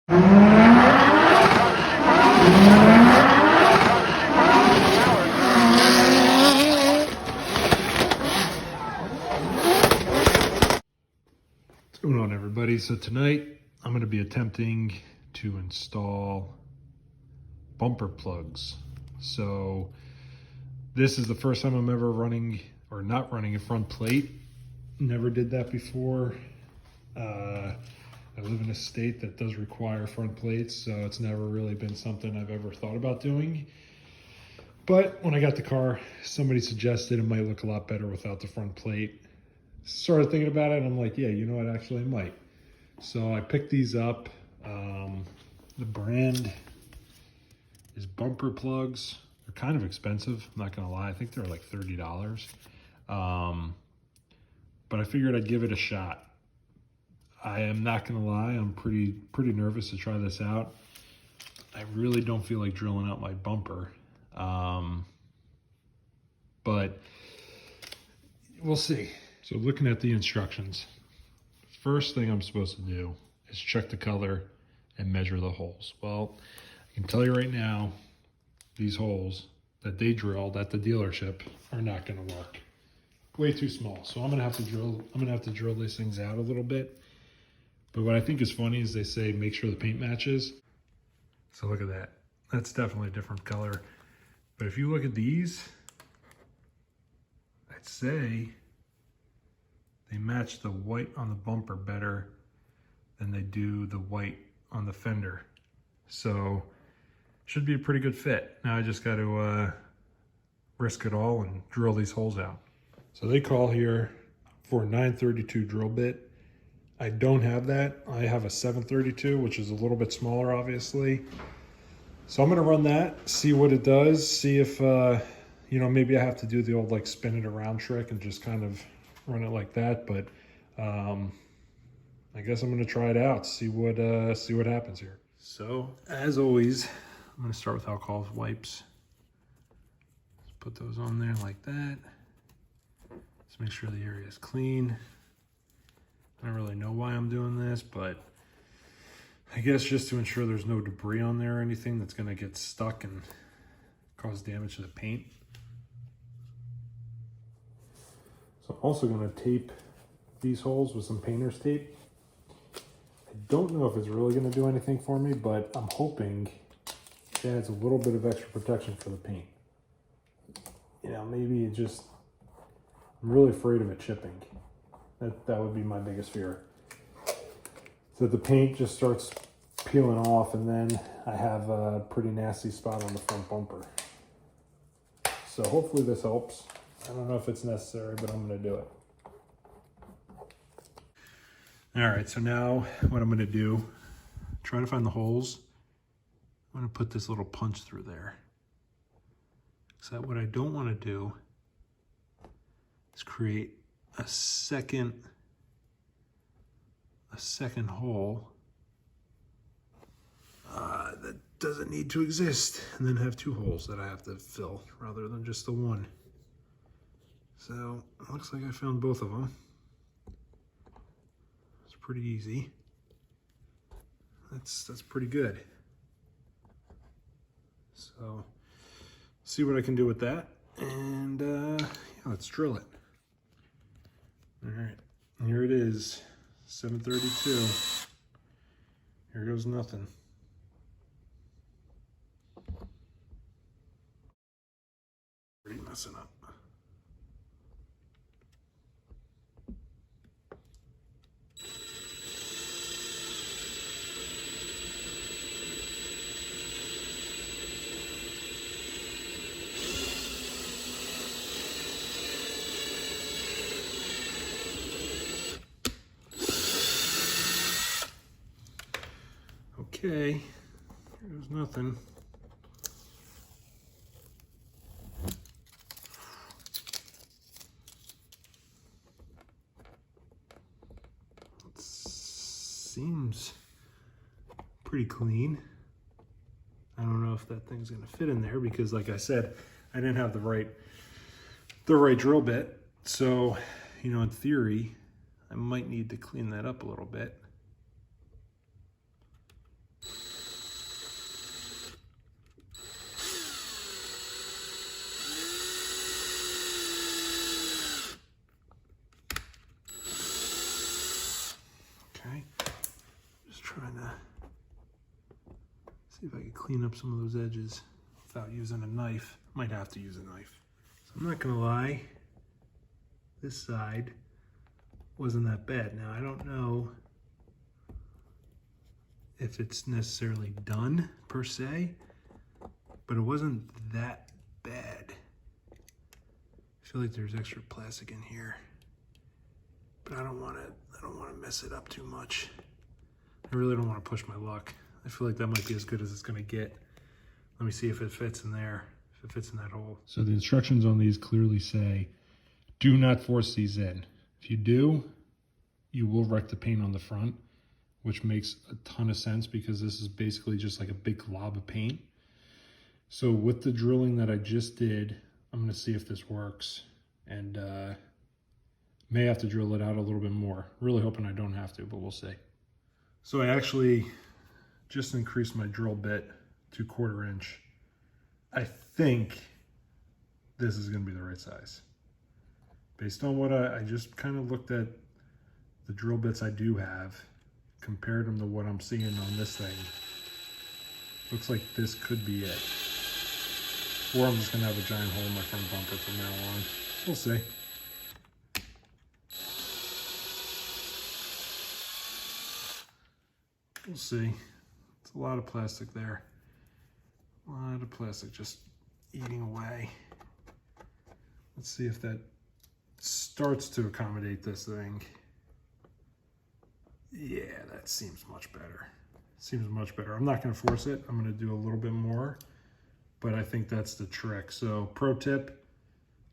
What's going on, everybody? So tonight I'm going to be attempting to install bumper plugs. So this is the first time I'm ever running or not running a front plate. Never did that before. I live in a state that does require front plates, so it's never really been something I've ever thought about doing. But when I got the car, somebody suggested it might look a lot better without the front plate. Started thinking about it, and I'm like, yeah, you know what, actually I might. So I picked these up. The brand is Bumper Plugs. They're kind of expensive, I'm not gonna lie. I think they're like $30. But I figured I'd give it a shot. I am not gonna lie, I'm pretty nervous to try this out. I really don't feel like drilling out my bumper. But we'll see. So looking at the instructions, first thing I'm supposed to do is check the color and measure the holes. Well, I can tell you right now, these holes that they drilled at the dealership are not gonna work. Way too small. So I'm gonna have to drill these things out a little bit. But what I think is funny is they say make sure the paint matches. So look at that. That's definitely a different color. But if you look at these, I'd say they match the white on the bumper better than they do the white on the fender. So should be a pretty good fit. Now I just got to risk it all and drill these holes out. So they call here for a 932 drill bit. I don't have that. I have a 732, which is a little bit smaller, obviously. So I'm gonna run that, see what it does, see if, you know, maybe I have to do the old like spin it around trick and just kind of run it like that. But I guess I'm gonna try it out, see what happens here. So as always, I'm gonna start with alcohol wipes. Just put those on there like that. Just make sure the area is clean. I don't really know why I'm doing this, but I guess just to ensure there's no debris on there or anything that's gonna get stuck and cause damage to the paint. So I'm also gonna tape these holes with some painter's tape. I don't know if it's really gonna do anything for me, but I'm hoping it adds a little bit of extra protection for the paint. You know, maybe it just, I'm really afraid of it chipping. That would be my biggest fear. So the paint just starts peeling off, and then I have a pretty nasty spot on the front bumper. So hopefully this helps. I don't know if it's necessary, but I'm gonna do it. All right, so now what I'm gonna do, try to find the holes. I'm gonna put this little punch through there. So what I don't wanna do is create a second hole that doesn't need to exist, and then have two holes that I have to fill rather than just the one. So it looks like I found both of them. It's pretty easy. That's pretty good. So see what I can do with that, and yeah, let's drill it. All right, here it is, 732. Here goes nothing. Pretty messing up. Okay, here goes nothing. It seems pretty clean. I don't know if that thing's gonna fit in there because, like I said, I didn't have the right drill bit. So, you know, in theory, I might need to clean that up a little bit. See if I can clean up some of those edges without using a knife. Might have to use a knife. So I'm not gonna lie, this side wasn't that bad. Now I don't know if it's necessarily done per se, but it wasn't that bad. I feel like there's extra plastic in here, but I don't want to mess it up too much. I really don't want to push my luck. I feel like that might be as good as it's going to get. Let me see if it fits in there, if it fits in that hole. So the instructions on these clearly say, do not force these in. If you do, you will wreck the paint on the front, which makes a ton of sense because this is basically just like a big glob of paint. So with the drilling that I just did, I'm going to see if this works, and may have to drill it out a little bit more. Really hoping I don't have to, but we'll see. So I actually just increased my drill bit to 1/4 inch. I think this is going to be the right size. Based on what I just kind of looked at the drill bits I do have, compared them to what I'm seeing on this thing, looks like this could be it. Or I'm just going to have a giant hole in my front bumper from now on. We'll see. We'll see. It's a lot of plastic there. A lot of plastic just eating away. Let's see if that starts to accommodate this thing. Yeah, that seems much better. Seems much better. I'm not going to force it. I'm going to do a little bit more, but I think that's the trick. So pro tip,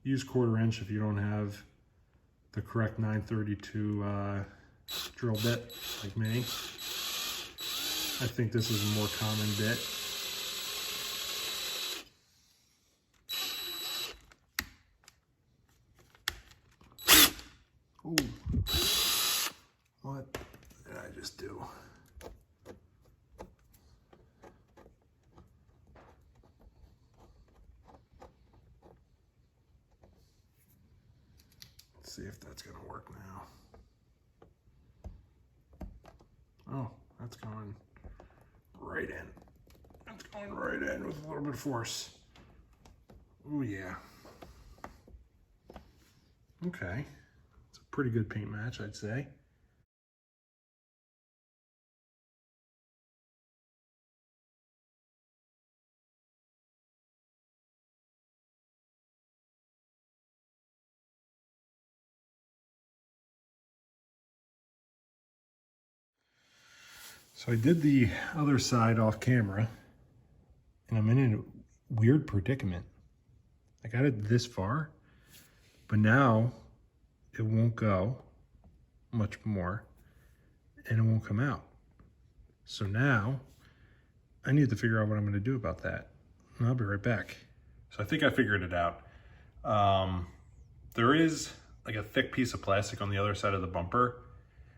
use 1/4 inch if you don't have the correct 932 drill bit like me. I think this is a more common bit. Ooh. What did I just do? Let's see if that's gonna work now. Oh, that's going right in. That's going right in with a little bit of force. Oh yeah. Okay. It's a pretty good paint match, I'd say. So I did the other side off camera, and I'm in a weird predicament. I got it this far, but now it won't go much more, and it won't come out. So now I need to figure out what I'm going to do about that. And I'll be right back. So I think I figured it out. There is like a thick piece of plastic on the other side of the bumper,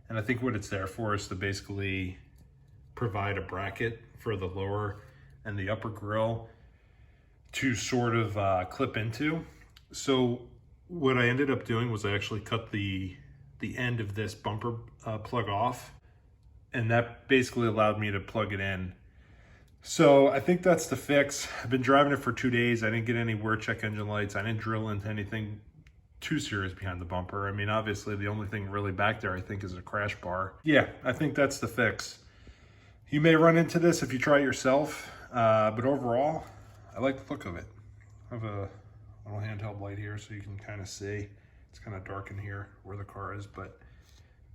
and I think what it's there for is to basically provide a bracket for the lower and the upper grill to sort of clip into. So what I ended up doing was I actually cut the end of this bumper plug off, and that basically allowed me to plug it in. So I think that's the fix. I've been driving it for 2 days. I didn't get any wear check engine lights. I didn't drill into anything too serious behind the bumper. I mean, obviously the only thing really back there I think is a crash bar. Yeah, I think that's the fix. You may run into this if you try it yourself, but overall, I like the look of it. I have a little handheld light here so you can kind of see. It's kind of dark in here where the car is, but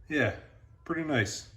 yeah, pretty nice.